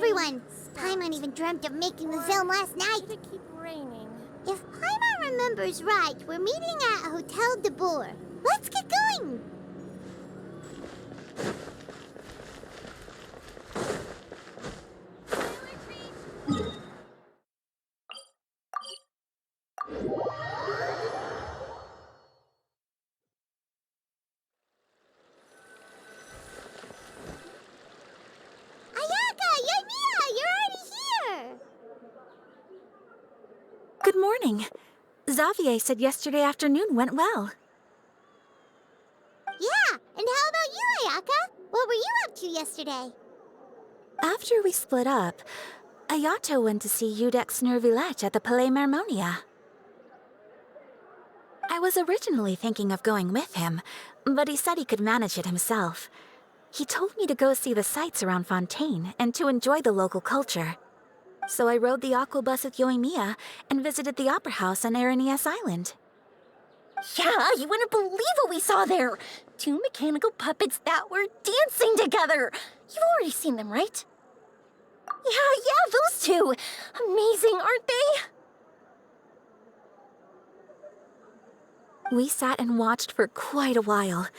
everyone! Paimon even dreamt of making the film last night. Did it keep raining? If Paimon remembers right, we're meeting at Hotel de Boer. Let's get going! Good morning. Xavier said yesterday afternoon went well. Yeah, and how about you, Ayaka? What were you up to yesterday? After we split up, Ayato went to see Udex Nervillette at the Palais Marmonia. I was originally thinking of going with him, but he said he could manage it himself. He told me to go see the sights around Fontaine and to enjoy the local culture. So I rode the aquabus with Yoimiya and visited the opera house on Aranias Island. Yeah, you wouldn't believe what we saw there! 2 mechanical puppets that were dancing together! You've already seen them, right? Yeah, those 2! Amazing, aren't they? We sat and watched for quite a while.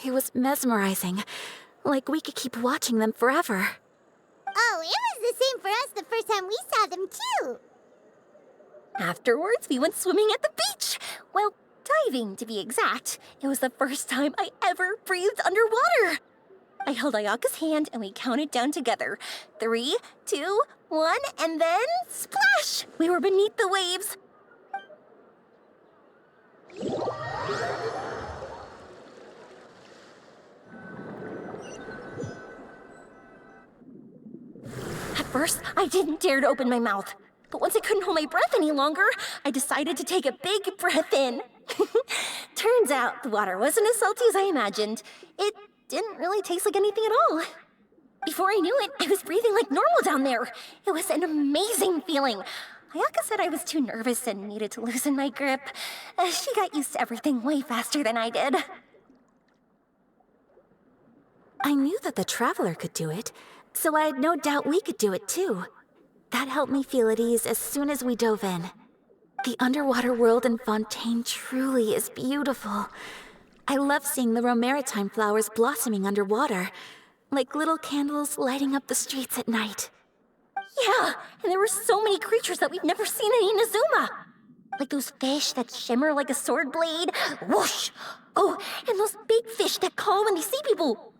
It was mesmerizing, like we could keep watching them forever. Oh, it was the same for us the first time we saw them, too. Afterwards, we went swimming at the beach. Well, diving, to be exact. It was the first time I ever breathed underwater. I held Ayaka's hand and we counted down together. 3, 2, 1, and then splash! We were beneath the waves. At first, I didn't dare to open my mouth. But once I couldn't hold my breath any longer, I decided to take a big breath in. Turns out the water wasn't as salty as I imagined. It didn't really taste like anything at all. Before I knew it, I was breathing like normal down there. It was an amazing feeling. Ayaka said I was too nervous and needed to loosen my grip. She got used to everything way faster than I did. I knew that the Traveler could do it, so I had no doubt we could do it too. That helped me feel at ease as soon as we dove in. The underwater world in Fontaine truly is beautiful. I love seeing the Romaritime flowers blossoming underwater, like little candles lighting up the streets at night. Yeah, and there were so many creatures that we've never seen in Inazuma. Like those fish that shimmer like a sword blade. Whoosh! Oh, and those big fish that call when they see people.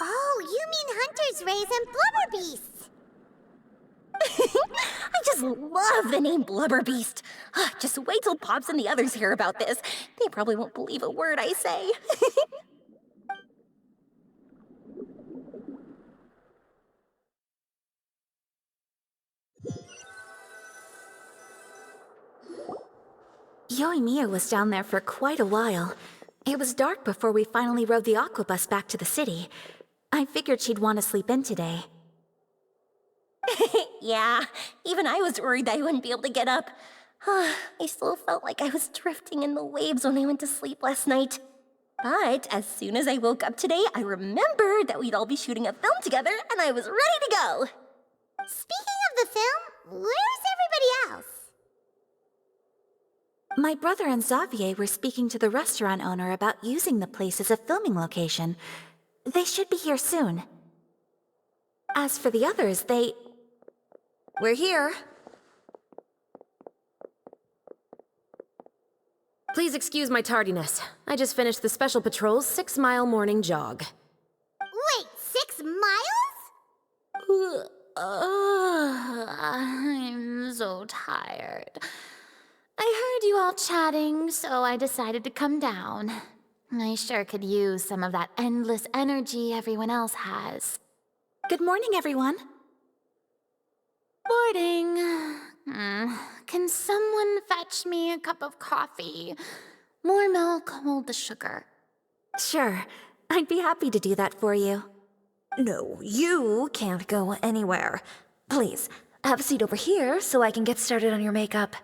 Oh, you mean Hunter's Rays and Blubber Beasts. I just love the name Blubber Beast. Just wait till Pops and the others hear about this. They probably won't believe a word I say. Yoimiya was down there for quite a while. It was dark before we finally rode the aquabus back to the city. I figured she'd want to sleep in today. Yeah, even I was worried that I wouldn't be able to get up. I still felt like I was drifting in the waves when I went to sleep last night. But as soon as I woke up today, I remembered that we'd all be shooting a film together, and I was ready to go. Speaking of the film, where's everybody else? My brother and Xavier were speaking to the restaurant owner about using the place as a filming location. They should be here soon. As for the others, We're here. Please excuse my tardiness. I just finished the Special Patrol's 6-mile morning jog. Wait, 6 miles? I'm so tired. I heard you all chatting, so I decided to come down. I sure could use some of that endless energy everyone else has. Good morning, everyone. Morning. Can someone fetch me a cup of coffee? More milk, hold the sugar. Sure, I'd be happy to do that for you. No, you can't go anywhere. Please, have a seat over here so I can get started on your makeup.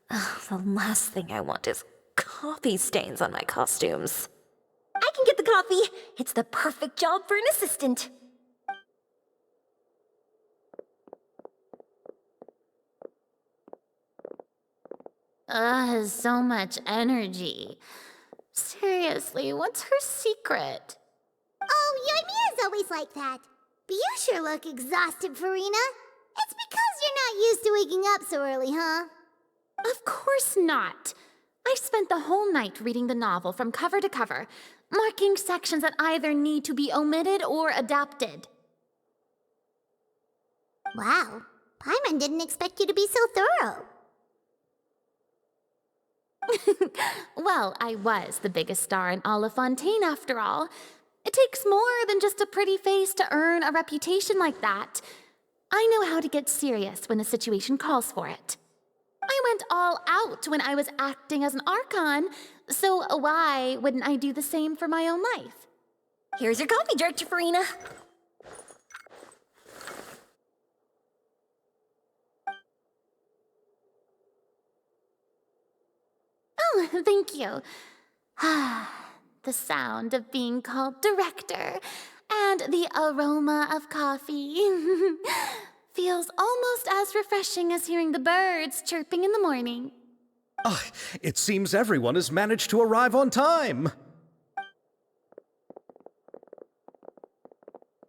The last thing I want is coffee stains on my costumes. I can get the coffee. It's the perfect job for an assistant. So much energy. Seriously, what's her secret? Oh, your Mia's always like that. But you sure look exhausted, Furina. It's because you're not used to waking up so early, huh? Of course not. I spent the whole night reading the novel from cover to cover, marking sections that either need to be omitted or adapted. Wow, Paimon didn't expect you to be so thorough. Well, I was the biggest star in all of Fontaine after all. It takes more than just a pretty face to earn a reputation like that. I know how to get serious when the situation calls for it. I went all out when I was acting as an Archon, so why wouldn't I do the same for my own life? Here's your coffee, Director Furina. Oh, thank you. The sound of being called director and the aroma of coffee feels almost as refreshing as hearing the birds chirping in the morning. It seems everyone has managed to arrive on time.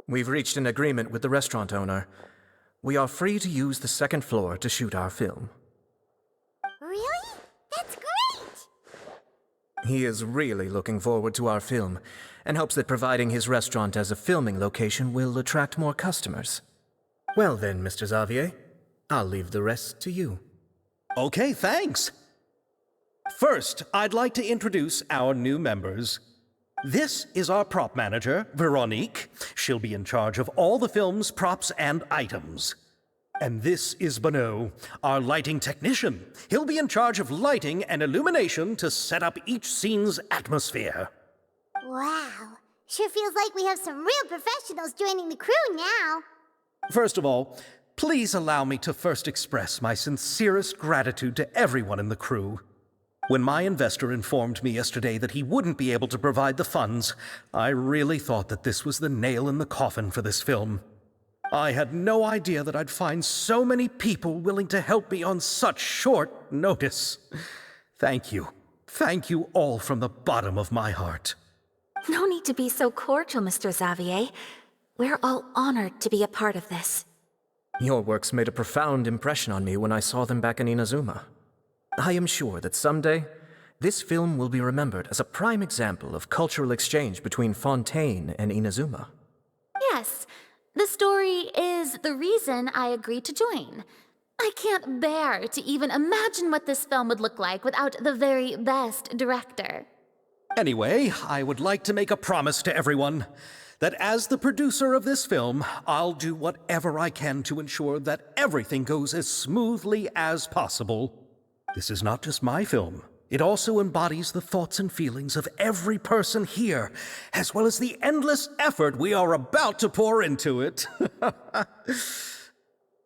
We've reached an agreement with the restaurant owner. We are free to use the second floor to shoot our film. Really? That's great! He is really looking forward to our film, and hopes that providing his restaurant as a filming location will attract more customers. Well then, Mr. Xavier, I'll leave the rest to you. Okay, thanks. First, I'd like to introduce our new members. This is our prop manager, Veronique. She'll be in charge of all the film's props and items. And this is Bonneau, our lighting technician. He'll be in charge of lighting and illumination to set up each scene's atmosphere. Wow, sure feels like we have some real professionals joining the crew now. First of all, please allow me to first express my sincerest gratitude to everyone in the crew. When my investor informed me yesterday that he wouldn't be able to provide the funds, I really thought that this was the nail in the coffin for this film. I had no idea that I'd find so many people willing to help me on such short notice. Thank you. Thank you all from the bottom of my heart. No need to be so cordial, Mr. Xavier. We're all honored to be a part of this. Your works made a profound impression on me when I saw them back in Inazuma. I am sure that someday, this film will be remembered as a prime example of cultural exchange between Fontaine and Inazuma. Yes, the story is the reason I agreed to join. I can't bear to even imagine what this film would look like without the very best director. Anyway, I would like to make a promise to everyone that as the producer of this film, I'll do whatever I can to ensure that everything goes as smoothly as possible. This is not just my film. It also embodies the thoughts and feelings of every person here, as well as the endless effort we are about to pour into it.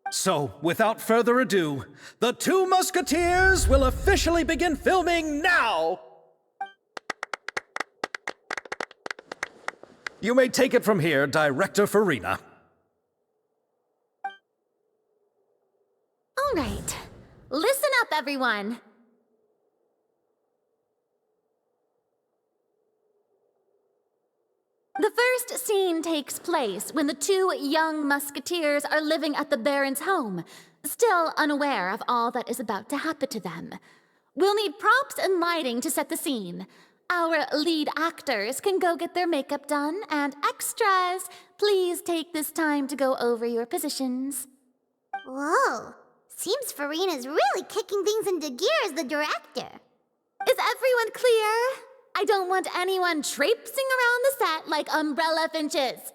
So, without further ado, the Two Musketeers will officially begin filming now! You may take it from here, Director Furina. All right, listen up, everyone. The first scene takes place when the two young musketeers are living at the Baron's home, still unaware of all that is about to happen to them. We'll need props and lighting to set the scene. Our lead actors can go get their makeup done, and extras, please take this time to go over your positions. Whoa, seems Furina's really kicking things into gear as the director. Is everyone clear? I don't want anyone traipsing around the set like umbrella finches.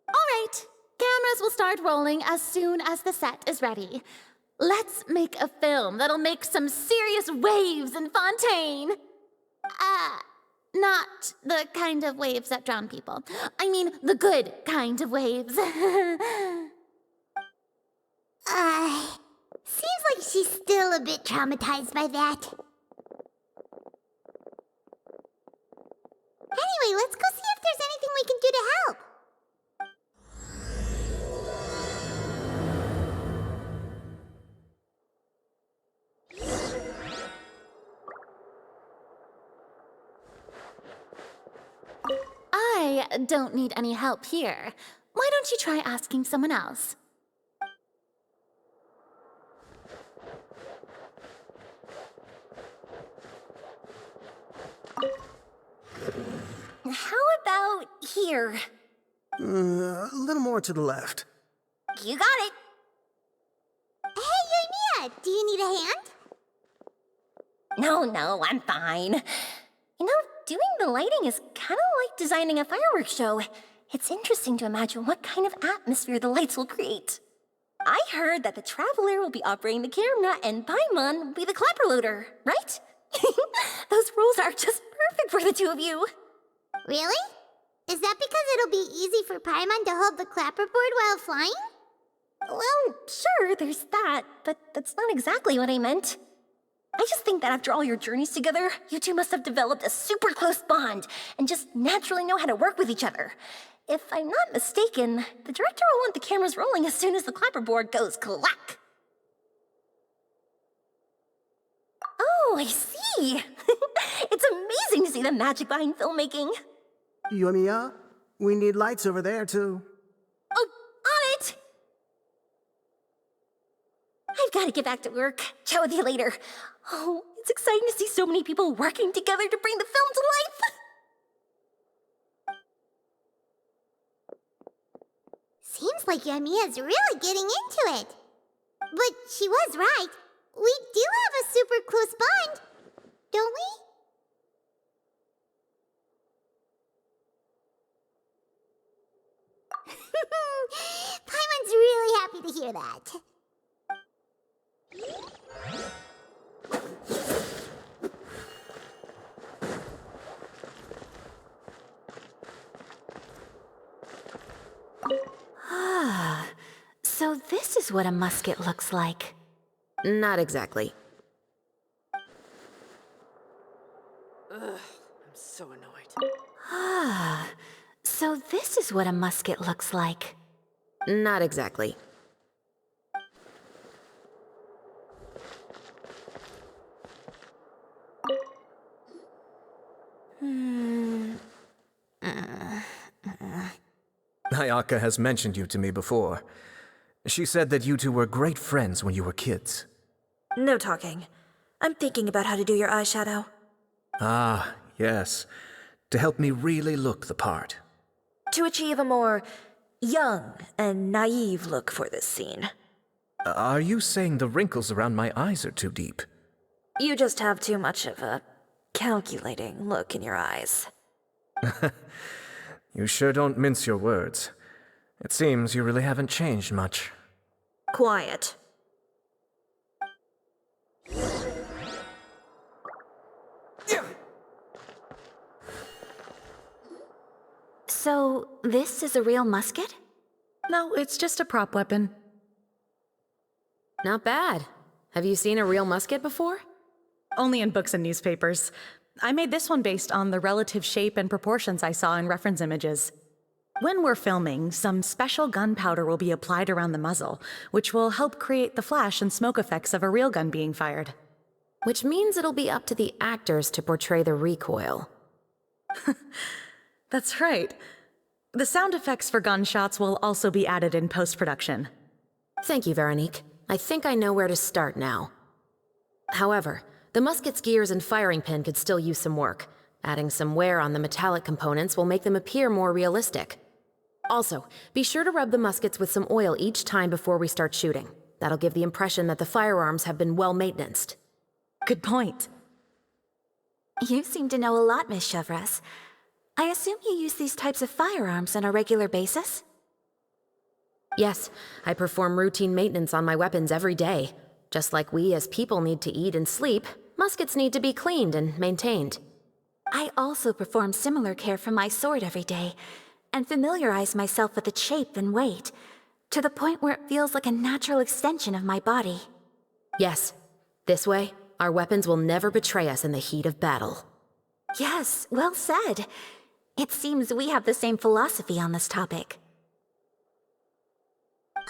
All right, cameras will start rolling as soon as the set is ready. Let's make a film that'll make some serious waves in Fontaine. Not the kind of waves that drown people. I mean, the good kind of waves. Seems like she's still a bit traumatized by that. Anyway, let's go see if there's anything we can do to help. don't need any help here. Why don't you try asking someone else? How about here? A little more to the left. You got it. Hey, Yoimiya, do you need a hand? No, I'm fine. You know, doing the lighting is kind of like designing a fireworks show. It's interesting to imagine what kind of atmosphere the lights will create. I heard that the Traveler will be operating the camera and Paimon will be the clapper loader, right? Those roles are just perfect for the two of you. Really? Is that because it'll be easy for Paimon to hold the clapperboard while flying? Well, sure, there's that, but that's not exactly what I meant. I just think that after all your journeys together, you two must have developed a super close bond and just naturally know how to work with each other. If I'm not mistaken, the director will want the cameras rolling as soon as the clapperboard goes clack. Oh, I see. It's amazing to see the magic behind filmmaking. Yoimiya, we need lights over there, too. Oh, on it! I've got to get back to work. Chat with you later. Oh, it's exciting to see so many people working together to bring the film to life. Seems like Yoimiya's really getting into it. But she was right. We do have a super close bond, don't we? Paimon's really happy to hear that. So this is what a musket looks like. Not exactly. I'm so annoyed. So this is what a musket looks like. Not exactly. Ayaka has mentioned you to me before. She said that you two were great friends when you were kids. No talking. I'm thinking about how to do your eyeshadow. Ah, yes. To help me really look the part. To achieve a more young and naive look for this scene. Are you saying the wrinkles around my eyes are too deep? You just have too much of a calculating look in your eyes. You sure don't mince your words. It seems you really haven't changed much. Quiet. So this is a real musket? No, it's just a prop weapon. Not bad. Have you seen a real musket before? Only in books and newspapers. I made this one based on the relative shape and proportions I saw in reference images. When we're filming, some special gunpowder will be applied around the muzzle, which will help create the flash and smoke effects of a real gun being fired. Which means it'll be up to the actors to portray the recoil. That's right. The sound effects for gunshots will also be added in post-production. Thank you, Veronique. I think I know where to start now. However, the musket's gears and firing pin could still use some work. Adding some wear on the metallic components will make them appear more realistic. Also, be sure to rub the muskets with some oil each time before we start shooting. That'll give the impression that the firearms have been well maintained. Good point. You seem to know a lot, Miss Chevreuse. I assume you use these types of firearms on a regular basis? Yes, I perform routine maintenance on my weapons every day. Just like we as people need to eat and sleep, muskets need to be cleaned and maintained. I also perform similar care for my sword every day, and familiarize myself with its shape and weight, to the point where it feels like a natural extension of my body. Yes, this way, our weapons will never betray us in the heat of battle. Yes, well said. It seems we have the same philosophy on this topic.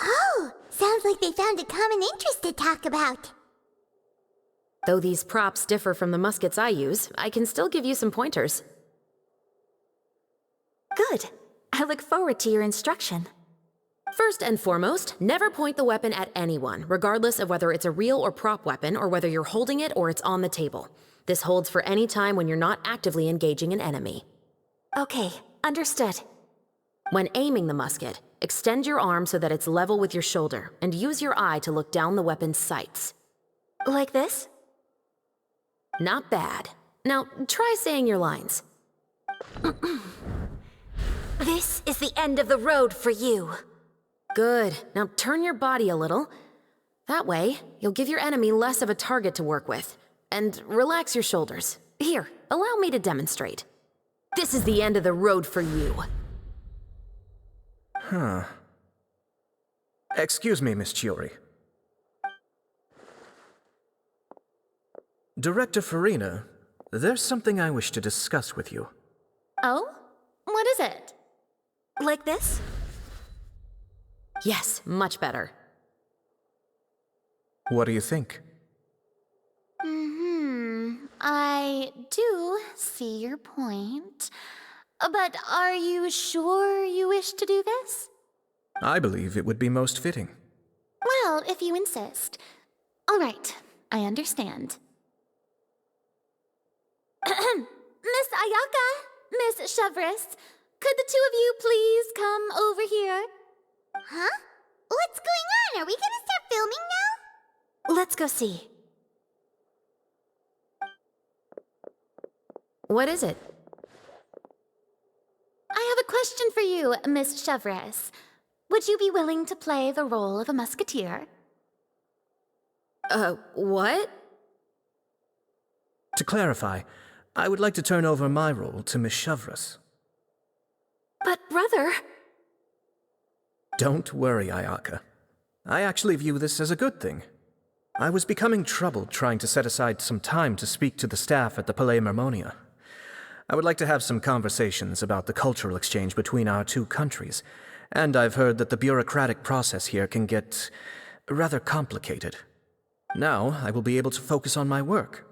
Oh, sounds like they found a common interest to talk about. Though these props differ from the muskets I use, I can still give you some pointers. Good. I look forward to your instruction. First and foremost, never point the weapon at anyone, regardless of whether it's a real or prop weapon or whether you're holding it or it's on the table. This holds for any time when you're not actively engaging an enemy. Okay, understood. When aiming the musket, extend your arm so that it's level with your shoulder, and use your eye to look down the weapon's sights. Like this? Not bad. Now, try saying your lines. This is the end of the road for you. Good. Now turn your body a little. That way, you'll give your enemy less of a target to work with. And relax your shoulders. Here, allow me to demonstrate. This is the end of the road for you. Huh. Excuse me, Miss Chiori. Director Furina, there's something I wish to discuss with you. Oh? What is it? Like this? Yes, much better. What do you think? I do see your point. But are you sure you wish to do this? I believe it would be most fitting. Well, if you insist. All right, I understand. Miss Ayaka, Miss Chevreuse, could the two of you please come over here? Huh? What's going on? Are we gonna start filming now? Let's go see. What is it? I have a question for you, Miss Chevreuse. Would you be willing to play the role of a musketeer? What? To clarify, I would like to turn over my role to Miss Chevreuse. But brother... Don't worry, Ayaka. I actually view this as a good thing. I was becoming troubled trying to set aside some time to speak to the staff at the Palais Mermonia. I would like to have some conversations about the cultural exchange between our two countries, and I've heard that the bureaucratic process here can get rather complicated. Now, I will be able to focus on my work.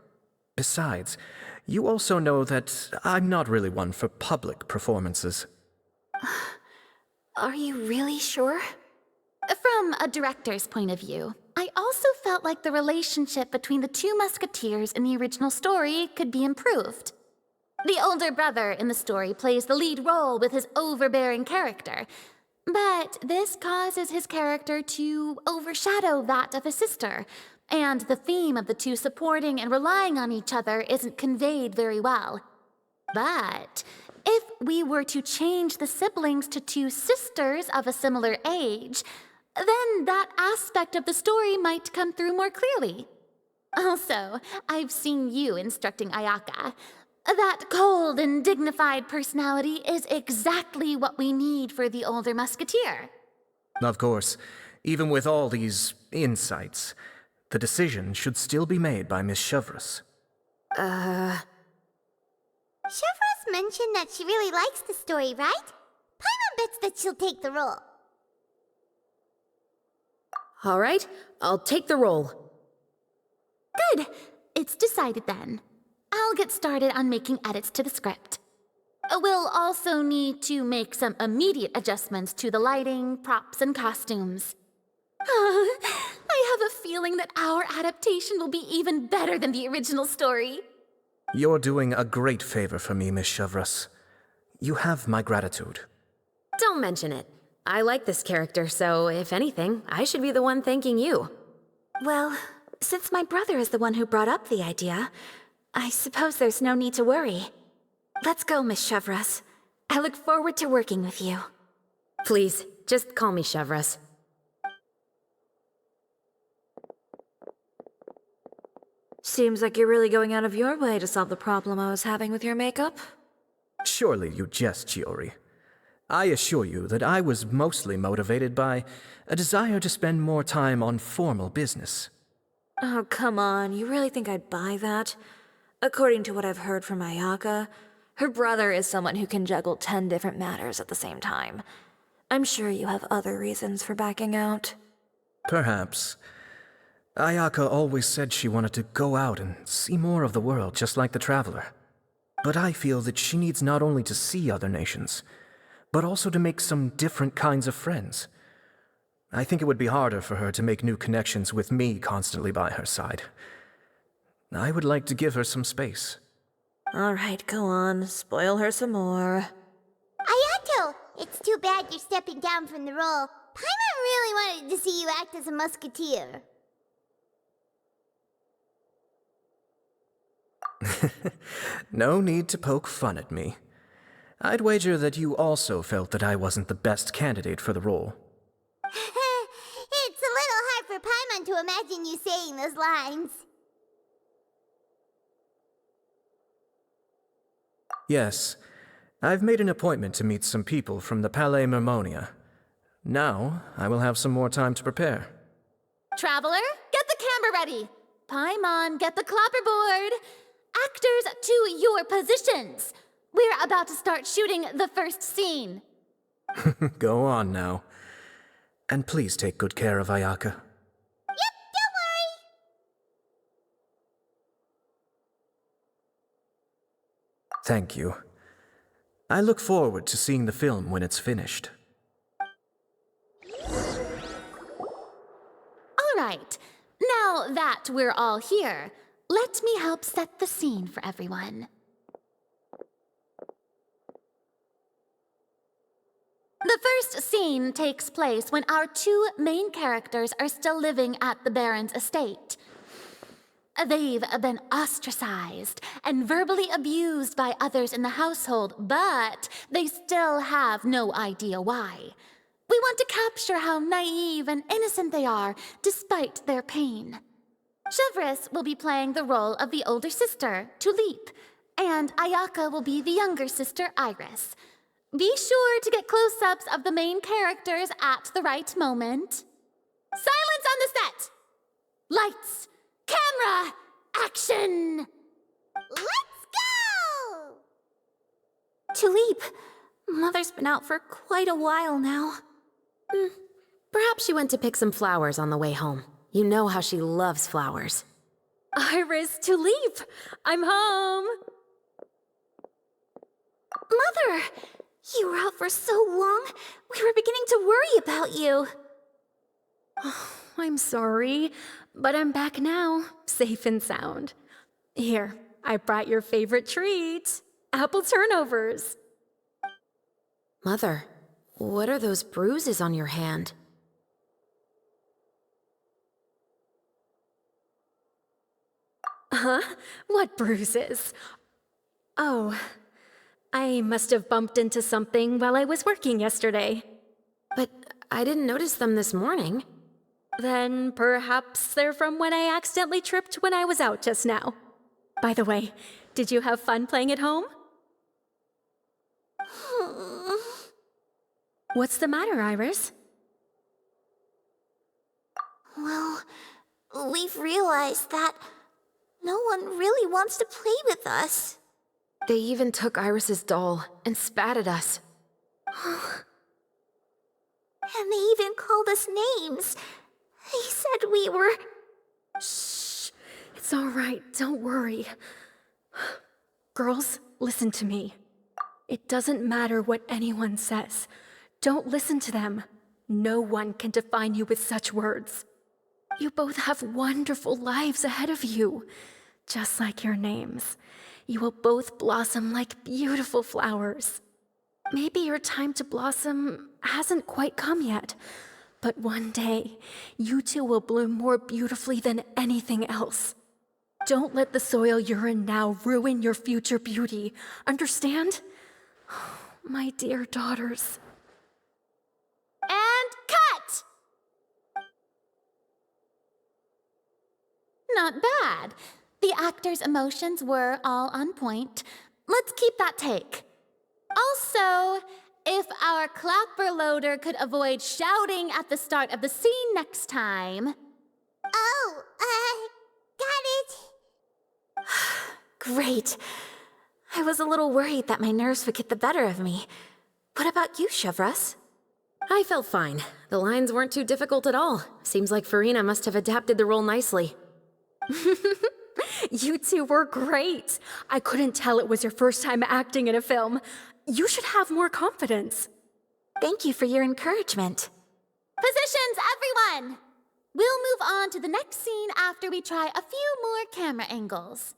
Besides, you also know that I'm not really one for public performances. Are you really sure? From a director's point of view, I also felt like the relationship between the two musketeers in the original story could be improved. The older brother in the story plays the lead role with his overbearing character, but this causes his character to overshadow that of his sister, and the theme of the two supporting and relying on each other isn't conveyed very well. But if we were to change the siblings to two sisters of a similar age, then that aspect of the story might come through more clearly. Also, I've seen you instructing Ayaka. That cold and dignified personality is exactly what we need for the older musketeer. Of course, even with all these insights, the decision should still be made by Miss Chevreuse. Chevreuse mentioned that she really likes the story, right? Paimon bets that she'll take the role. All right, I'll take the role. Good. It's decided then. I'll get started on making edits to the script. We'll also need to make some immediate adjustments to the lighting, props, and costumes. I have a feeling that our adaptation will be even better than the original story. You're doing a great favor for me, Miss Chevreuse. You have my gratitude. Don't mention it. I like this character, so if anything, I should be the one thanking you. Well, since my brother is the one who brought up the idea, I suppose there's no need to worry. Let's go, Miss Chevreuse. I look forward to working with you. Please, just call me Chevreuse. Seems like you're really going out of your way to solve the problem I was having with your makeup. Surely you jest, Chiori. I assure you that I was mostly motivated by a desire to spend more time on formal business. Oh, come on. You really think I'd buy that? According to what I've heard from Ayaka, her brother is someone who can juggle 10 different matters at the same time. I'm sure you have other reasons for backing out. Perhaps. Ayaka always said she wanted to go out and see more of the world, just like the Traveler. But I feel that she needs not only to see other nations, but also to make some different kinds of friends. I think it would be harder for her to make new connections with me constantly by her side. I would like to give her some space. All right, go on. Spoil her some more. Ayato, it's too bad you're stepping down from the role. Paimon really wanted to see you act as a musketeer. No need to poke fun at me. I'd wager that you also felt that I wasn't the best candidate for the role. It's a little hard for Paimon to imagine you saying those lines. Yes, I've made an appointment to meet some people from the Palais Mermonia. Now, I will have some more time to prepare. Traveler, get the camera ready. Paimon, get the clapperboard. Actors, to your positions. We're about to start shooting the first scene. Go on now. And please take good care of Ayaka. Yep, don't worry. Thank you. I look forward to seeing the film when it's finished. All right, now that we're all here, let me help set the scene for everyone. The first scene takes place when our two main characters are still living at the Baron's estate. They've been ostracized and verbally abused by others in the household, but they still have no idea why. We want to capture how naive and innocent they are, despite their pain. Chevreuse will be playing the role of the older sister, Tulip, and Ayaka will be the younger sister, Iris. Be sure to get close-ups of the main characters at the right moment. Silence on the set! Lights! Camera! Action! Let's go! Tulip, Mother's been out for quite a while now. Perhaps she went to pick some flowers on the way home. You know how she loves flowers. Iris, Tulip, I'm home. Mother, you were out for so long, we were beginning to worry about you. I'm sorry, but I'm back now, safe and sound. Here, I brought your favorite treat, apple turnovers. Mother, what are those bruises on your hand? Huh? What bruises? Oh, I must have bumped into something while I was working yesterday. But I didn't notice them this morning. Then perhaps they're from when I accidentally tripped when I was out just now. By the way, did you have fun playing at home? What's the matter, Iris? Well, we've realized that no one really wants to play with us. They even took Iris's doll and spat at us. And they even called us names. They said we were... Shh. It's all right. Don't worry. Girls, listen to me. It doesn't matter what anyone says. Don't listen to them. No one can define you with such words. You both have wonderful lives ahead of you. Just like your names. You will both blossom like beautiful flowers. Maybe your time to blossom hasn't quite come yet, but one day, you two will bloom more beautifully than anything else. Don't let the soil you're in now ruin your future beauty. Understand? My dear daughters. And cut! Not bad. The actors' emotions were all on point. Let's keep that take. Also, if our clapper loader could avoid shouting at the start of the scene next time. Oh, got it. Great. I was a little worried that my nerves would get the better of me. What about you, Chevreuse? I felt fine. The lines weren't too difficult at all. Seems like Furina must have adapted the role nicely. You two were great. I couldn't tell it was your first time acting in a film. You should have more confidence. Thank you for your encouragement. Positions, everyone! We'll move on to the next scene after we try a few more camera angles.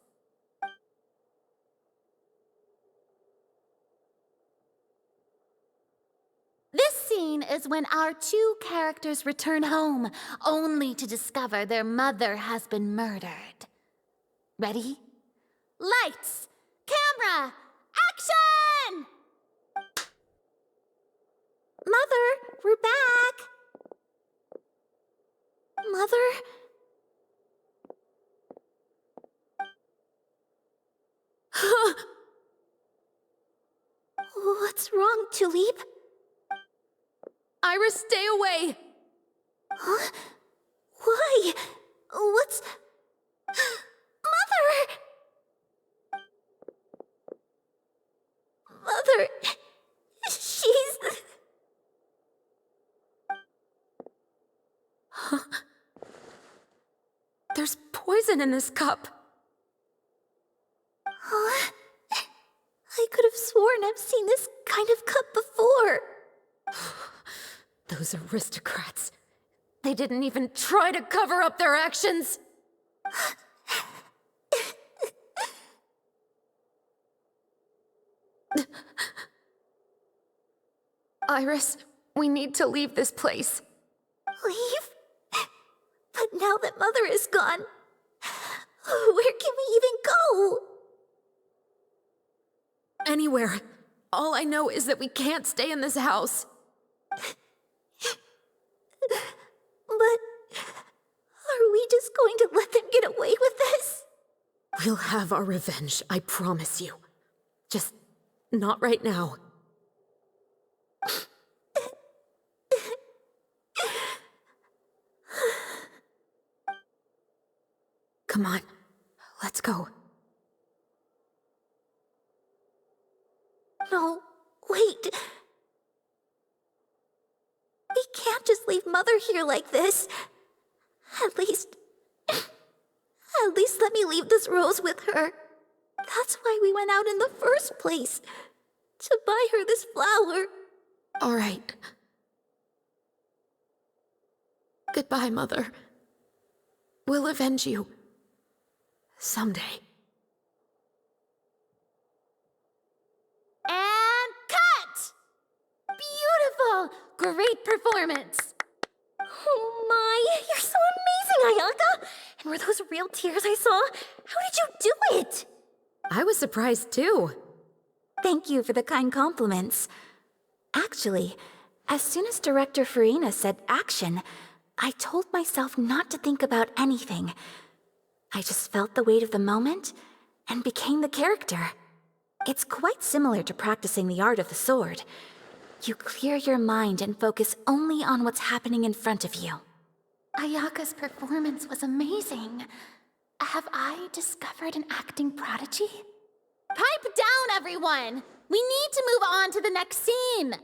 This scene is when our two characters return home, only to discover their mother has been murdered. Ready? Lights! Camera! Action! Mother, we're back! Mother? What's wrong, Tulip? Iris, stay away! Huh? Why? What's... Mother! Mother... She's... Huh? There's poison in this cup. Huh? I could have sworn I've seen this kind of cup before. Those aristocrats. They didn't even try to cover up their actions. Iris, we need to leave this place. Leave? But now that Mother is gone, where can we even go? Anywhere. All I know is that we can't stay in this house. But are we just going to let them get away with this? We'll have our revenge, I promise you. Just not right now. Come on, let's go. No, wait. We can't just leave Mother here like this. At least let me leave this rose with her. That's why we went out in the first place. To buy her this flower. All right. Goodbye, Mother. We'll avenge you. Someday. And cut! Beautiful! Great performance! Oh my, you're so amazing, Ayaka! And were those real tears I saw? How did you do it? I was surprised too. Thank you for the kind compliments. Actually, as soon as Director Furina said action, I told myself not to think about anything. I just felt the weight of the moment and became the character. It's quite similar to practicing the art of the sword. You clear your mind and focus only on what's happening in front of you. Ayaka's performance was amazing. Have I discovered an acting prodigy? Pipe down, everyone! We need to move on to the next scene!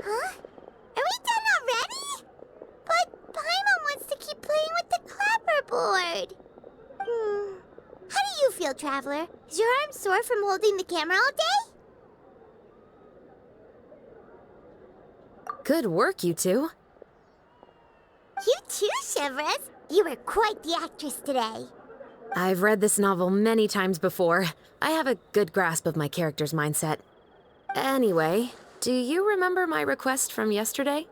Huh? Are we done already? But Paimon wants to keep playing with the clapperboard. How do you feel, Traveler? Is your arm sore from holding the camera all day? Good work, you two. You too, Chevreuse. You were quite the actress today. I've read this novel many times before. I have a good grasp of my character's mindset. Anyway, do you remember my request from yesterday?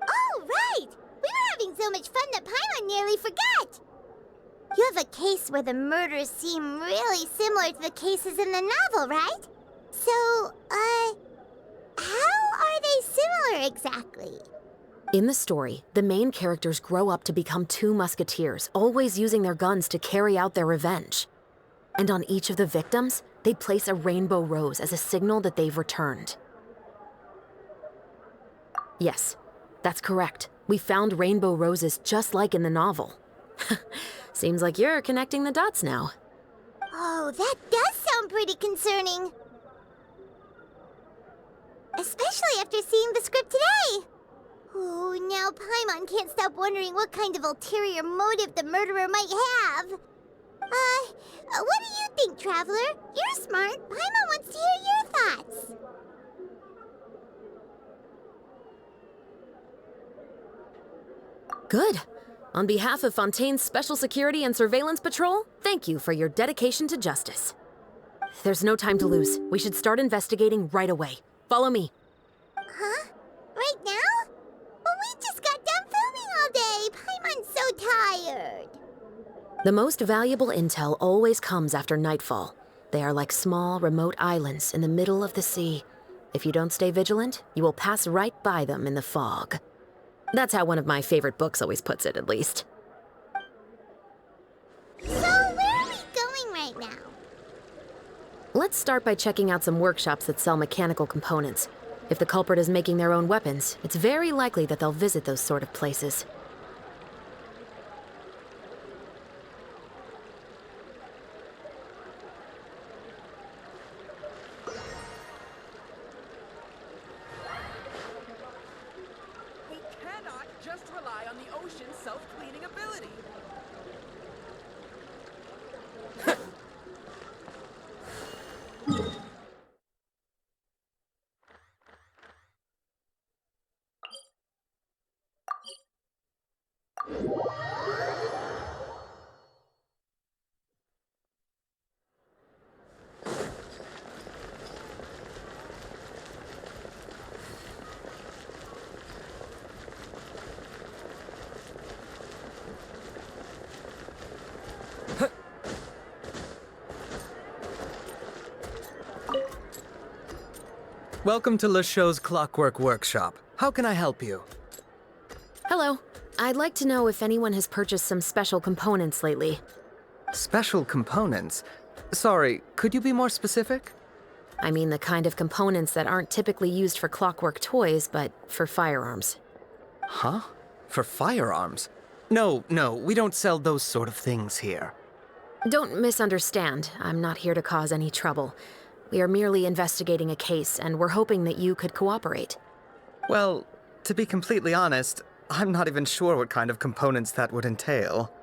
Oh, right! We were having so much fun that Paimon nearly forgot. You have a case where the murders seem really similar to the cases in the novel, right? So, how are they similar exactly? In the story, the main characters grow up to become two musketeers, always using their guns to carry out their revenge. And on each of the victims, they place a rainbow rose as a signal that they've returned. Yes, that's correct. We found rainbow roses just like in the novel. Seems like you're connecting the dots now. Oh, that does sound pretty concerning. Especially after seeing the script today. Oh, now Paimon can't stop wondering what kind of ulterior motive the murderer might have. What do you think, Traveler? You're smart. Paimon wants to hear your thoughts. Good. On behalf of Fontaine's Special Security and Surveillance Patrol, thank you for your dedication to justice. There's no time to lose. We should start investigating right away. Follow me. Huh? Right now? But we just got done filming all day. Paimon's so tired. The most valuable intel always comes after nightfall. They are like small, remote islands in the middle of the sea. If you don't stay vigilant, you will pass right by them in the fog. That's how one of my favorite books always puts it, at least. So, where are we going right now? Let's start by checking out some workshops that sell mechanical components. If the culprit is making their own weapons, it's very likely that they'll visit those sort of places. We cannot just rely on the ocean's self-cleaning ability. Welcome to LeChaux's Clockwork Workshop. How can I help you? Hello. I'd like to know if anyone has purchased some special components lately. Special components? Sorry, could you be more specific? I mean the kind of components that aren't typically used for clockwork toys, but for firearms. Huh? For firearms? No, we don't sell those sort of things here. Don't misunderstand. I'm not here to cause any trouble. We are merely investigating a case, and we're hoping that you could cooperate. Well, to be completely honest, I'm not even sure what kind of components that would entail.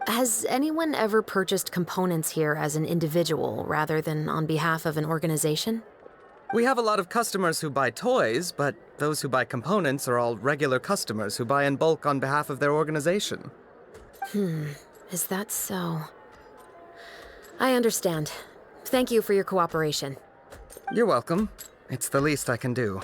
Has anyone ever purchased components here as an individual rather than on behalf of an organization? We have a lot of customers who buy toys, but those who buy components are all regular customers who buy in bulk on behalf of their organization. Is that so? I understand. Thank you for your cooperation. You're welcome. It's the least I can do.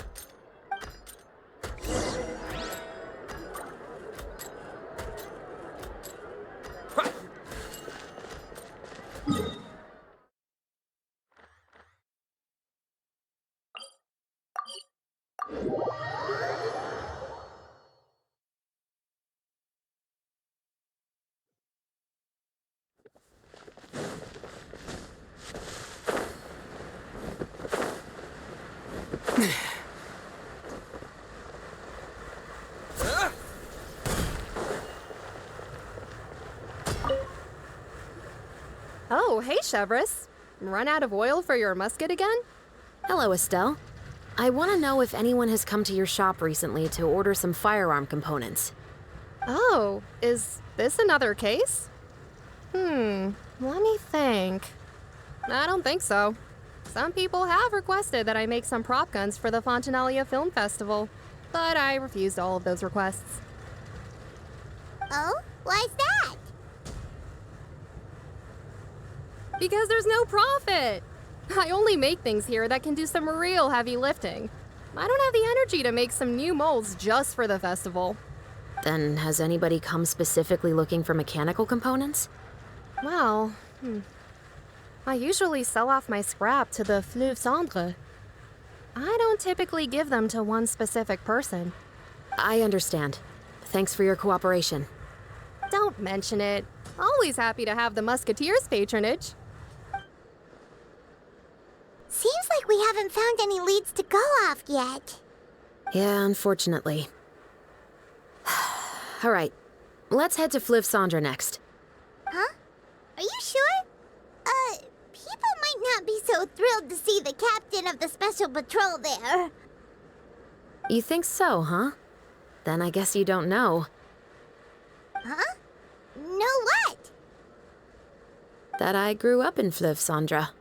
Oh, hey, Chevreuse. Run out of oil for your musket again? Hello, Estelle. I want to know if anyone has come to your shop recently to order some firearm components. Oh, is this another case? Let me think. I don't think so. Some people have requested that I make some prop guns for the Fontaine Film Festival, but I refused all of those requests. Oh? Why's that? Because there's no profit! I only make things here that can do some real heavy lifting. I don't have the energy to make some new molds just for the festival. Then has anybody come specifically looking for mechanical components? Well, I usually sell off my scrap to the Fleuve Cendre. I don't typically give them to one specific person. I understand. Thanks for your cooperation. Don't mention it. Always happy to have the Musketeers' patronage. Seems like we haven't found any leads to go off yet. Yeah, unfortunately. All right. Let's head to Fliv Sandra next. Huh? Are you sure? People might not be so thrilled to see the captain of the special patrol there. You think so, huh? Then I guess you don't know. Huh? Know what? That I grew up in Fliv Sandra.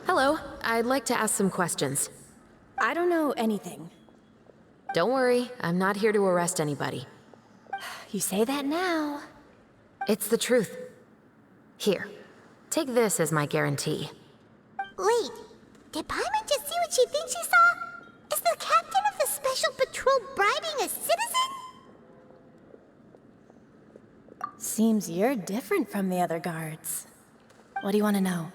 Hello, I'd like to ask some questions. I don't know anything. Don't worry, I'm not here to arrest anybody. You say that now. It's the truth. Here, take this as my guarantee. Wait, did Paimon just see what she thinks she saw? Is the captain of the special patrol bribing a citizen? Seems you're different from the other guards. What do you want to know?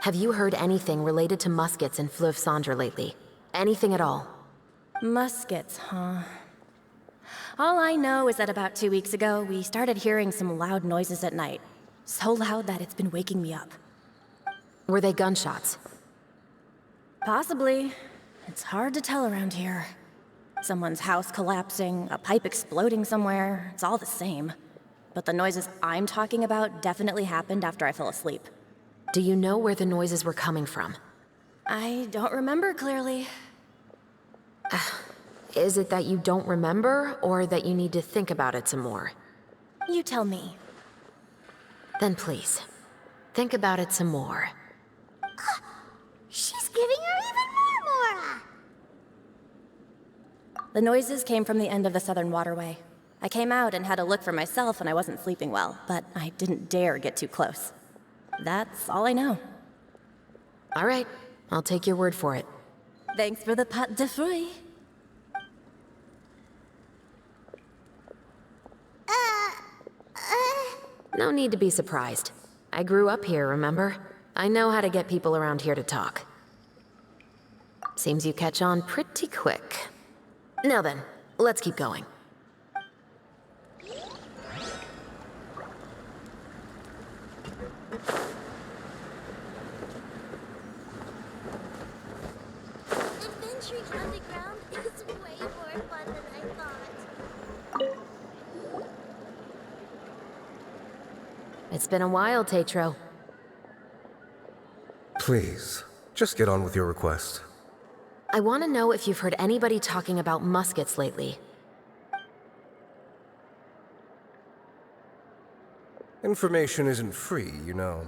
Have you heard anything related to Muskets in Fliv Sandra lately? Anything at all? Muskets, huh? All I know is that about 2 weeks ago, we started hearing some loud noises at night. So loud that it's been waking me up. Were they gunshots? Possibly. It's hard to tell around here. Someone's house collapsing, a pipe exploding somewhere, it's all the same. But the noises I'm talking about definitely happened after I fell asleep. Do you know where the noises were coming from? I don't remember clearly. Is it that you don't remember, or that you need to think about it some more? You tell me. Then please, think about it some more. She's giving her even more Mora! The noises came from the end of the southern waterway. I came out and had a look for myself when I wasn't sleeping well, but I didn't dare get too close. That's all I know. All right, I'll take your word for it. Thanks for the pâte de fruits. No need to be surprised. I grew up here, remember? I know how to get people around here to talk. Seems you catch on pretty quick. Now then, let's keep going. Adventuring underground is way more fun than I thought. It's been a while, Tetro. Please, just get on with your request. I want to know if you've heard anybody talking about muskets lately. Information isn't free, you know.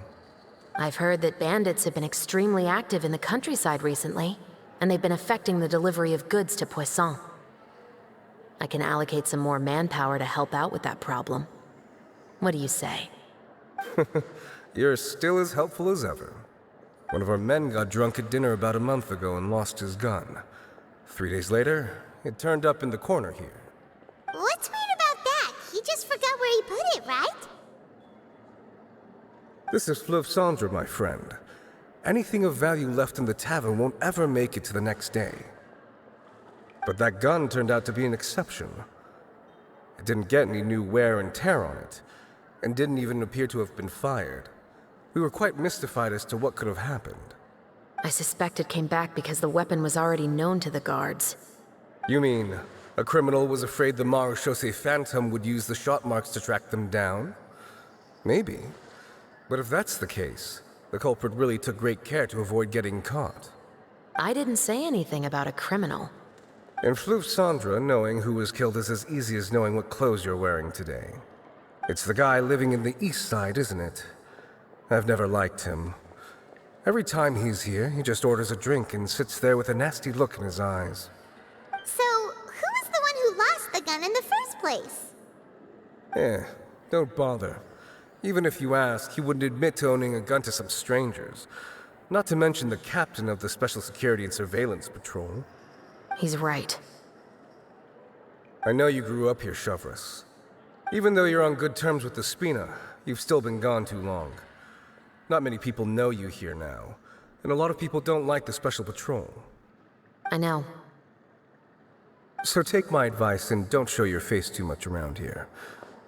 I've heard that bandits have been extremely active in the countryside recently, and they've been affecting the delivery of goods to Poisson. I can allocate some more manpower to help out with that problem. What do you say? You're still as helpful as ever. One of our men got drunk at dinner about a month ago and lost his gun. 3 days later, it turned up in the corner here. What's weird about that? He just forgot where he put it, right? This is Fliv Sandra, my friend. Anything of value left in the tavern won't ever make it to the next day. But that gun turned out to be an exception. It didn't get any new wear and tear on it, and didn't even appear to have been fired. We were quite mystified as to what could have happened. I suspect it came back because the weapon was already known to the guards. You mean, a criminal was afraid the Marechaussee Phantom would use the shot marks to track them down? Maybe. But if that's the case, the culprit really took great care to avoid getting caught. I didn't say anything about a criminal. In Fliv Sandra, knowing who was killed is as easy as knowing what clothes you're wearing today. It's the guy living in the east side, isn't it? I've never liked him. Every time he's here, he just orders a drink and sits there with a nasty look in his eyes. So, who was the one who lost the gun in the first place? Don't bother. Even if you ask, he wouldn't admit to owning a gun to some strangers. Not to mention the captain of the Special Security and Surveillance Patrol. He's right. I know you grew up here, Chevreuse. Even though you're on good terms with the Spina, you've still been gone too long. Not many people know you here now, and a lot of people don't like the Special Patrol. I know. So take my advice and don't show your face too much around here.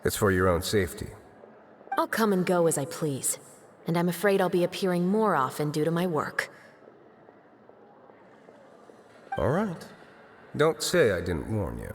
It's for your own safety. I'll come and go as I please, and I'm afraid I'll be appearing more often due to my work. All right. Don't say I didn't warn you.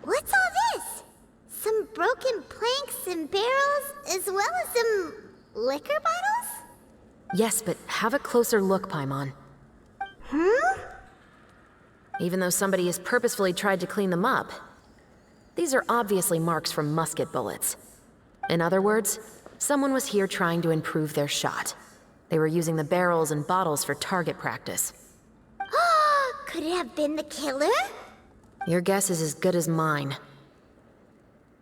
What's all this? Some broken planks and barrels, as well as some liquor bottles? Yes, but have a closer look, Paimon. Even though somebody has purposefully tried to clean them up, these are obviously marks from musket bullets. In other words, someone was here trying to improve their shot. They were using the barrels and bottles for target practice. Could it have been the killer? Your guess is as good as mine.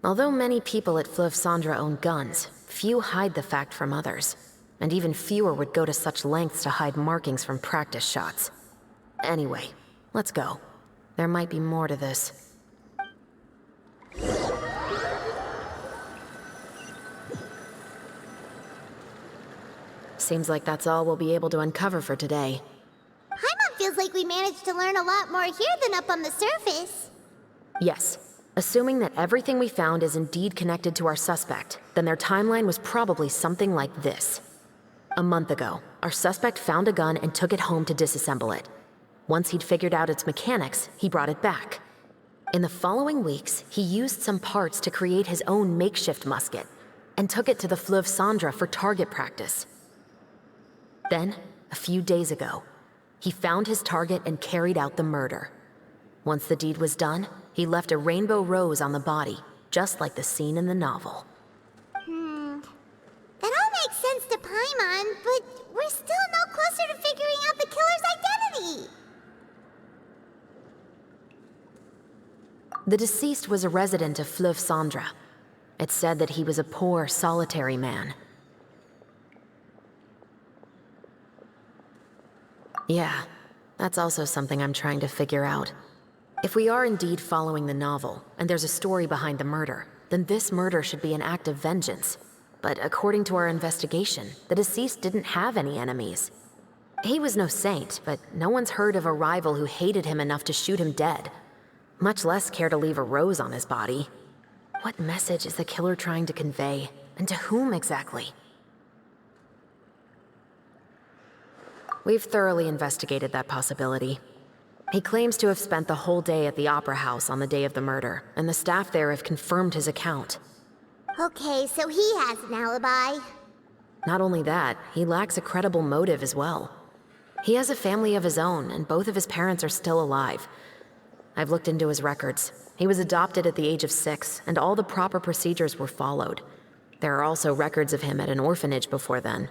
Although many people at Fleuve Cendres own guns, few hide the fact from others. And even fewer would go to such lengths to hide markings from practice shots. Anyway, let's go. There might be more to this. Seems like that's all we'll be able to uncover for today. Paimon feels like we managed to learn a lot more here than up on the surface. Yes. Assuming that everything we found is indeed connected to our suspect, then their timeline was probably something like this. A month ago, our suspect found a gun and took it home to disassemble it. Once he'd figured out its mechanics, he brought it back. In the following weeks, he used some parts to create his own makeshift musket, and took it to the Fleuve Cendres for target practice. Then, a few days ago, he found his target and carried out the murder. Once the deed was done, he left a rainbow rose on the body, just like the scene in the novel. That all makes sense to Paimon, but we're still no closer to figuring out the killer's identity. The deceased was a resident of Fleuve Cendres. It's said that he was a poor, solitary man. Yeah, that's also something I'm trying to figure out. If we are indeed following the novel, and there's a story behind the murder, then this murder should be an act of vengeance. But according to our investigation, the deceased didn't have any enemies. He was no saint, but no one's heard of a rival who hated him enough to shoot him dead, much less care to leave a rose on his body. What message is the killer trying to convey, and to whom exactly? We've thoroughly investigated that possibility. He claims to have spent the whole day at the Opera House on the day of the murder, and the staff there have confirmed his account. Okay, so he has an alibi. Not only that, he lacks a credible motive as well. He has a family of his own, and both of his parents are still alive. I've looked into his records. He was adopted at the age of 6, and all the proper procedures were followed. There are also records of him at an orphanage before then.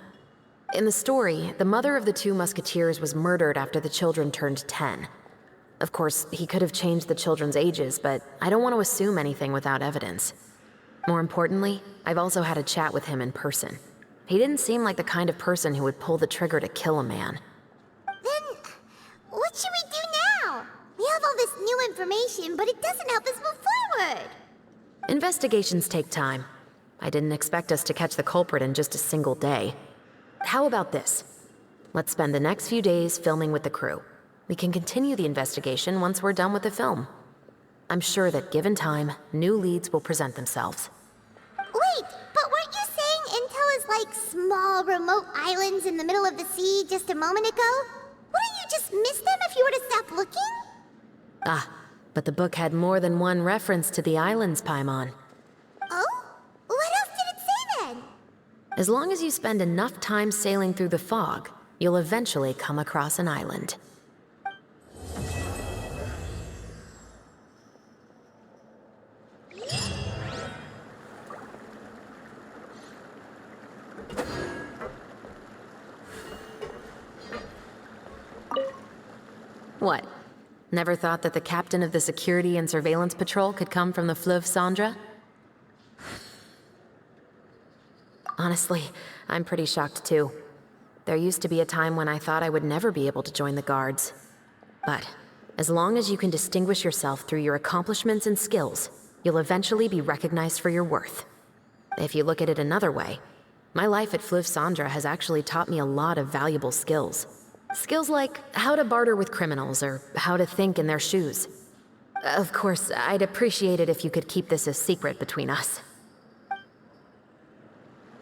In the story, the mother of the 2 musketeers was murdered after the children turned 10. Of course, he could have changed the children's ages, but I don't want to assume anything without evidence. More importantly, I've also had a chat with him in person. He didn't seem like the kind of person who would pull the trigger to kill a man. Then, what should we do now? We have all this new information, but it doesn't help us move forward. Investigations take time. I didn't expect us to catch the culprit in just a single day. How about this? Let's spend the next few days filming with the crew. We can continue the investigation once we're done with the film. I'm sure that given time, new leads will present themselves. Wait, but weren't you saying Intel is like small, remote islands in the middle of the sea just a moment ago? Wouldn't you just miss them if you were to stop looking? Ah, but the book had more than one reference to the islands, Paimon. Oh? What else did it say then? As long as you spend enough time sailing through the fog, you'll eventually come across an island. What? Never thought that the captain of the security and surveillance patrol could come from the Fleuve Cendra? Honestly, I'm pretty shocked too. There used to be a time when I thought I would never be able to join the guards. But as long as you can distinguish yourself through your accomplishments and skills, you'll eventually be recognized for your worth. If you look at it another way, my life at Fleuve Cendra has actually taught me a lot of valuable skills. Skills like how to barter with criminals or how to think in their shoes. Of course, I'd appreciate it if you could keep this a secret between us.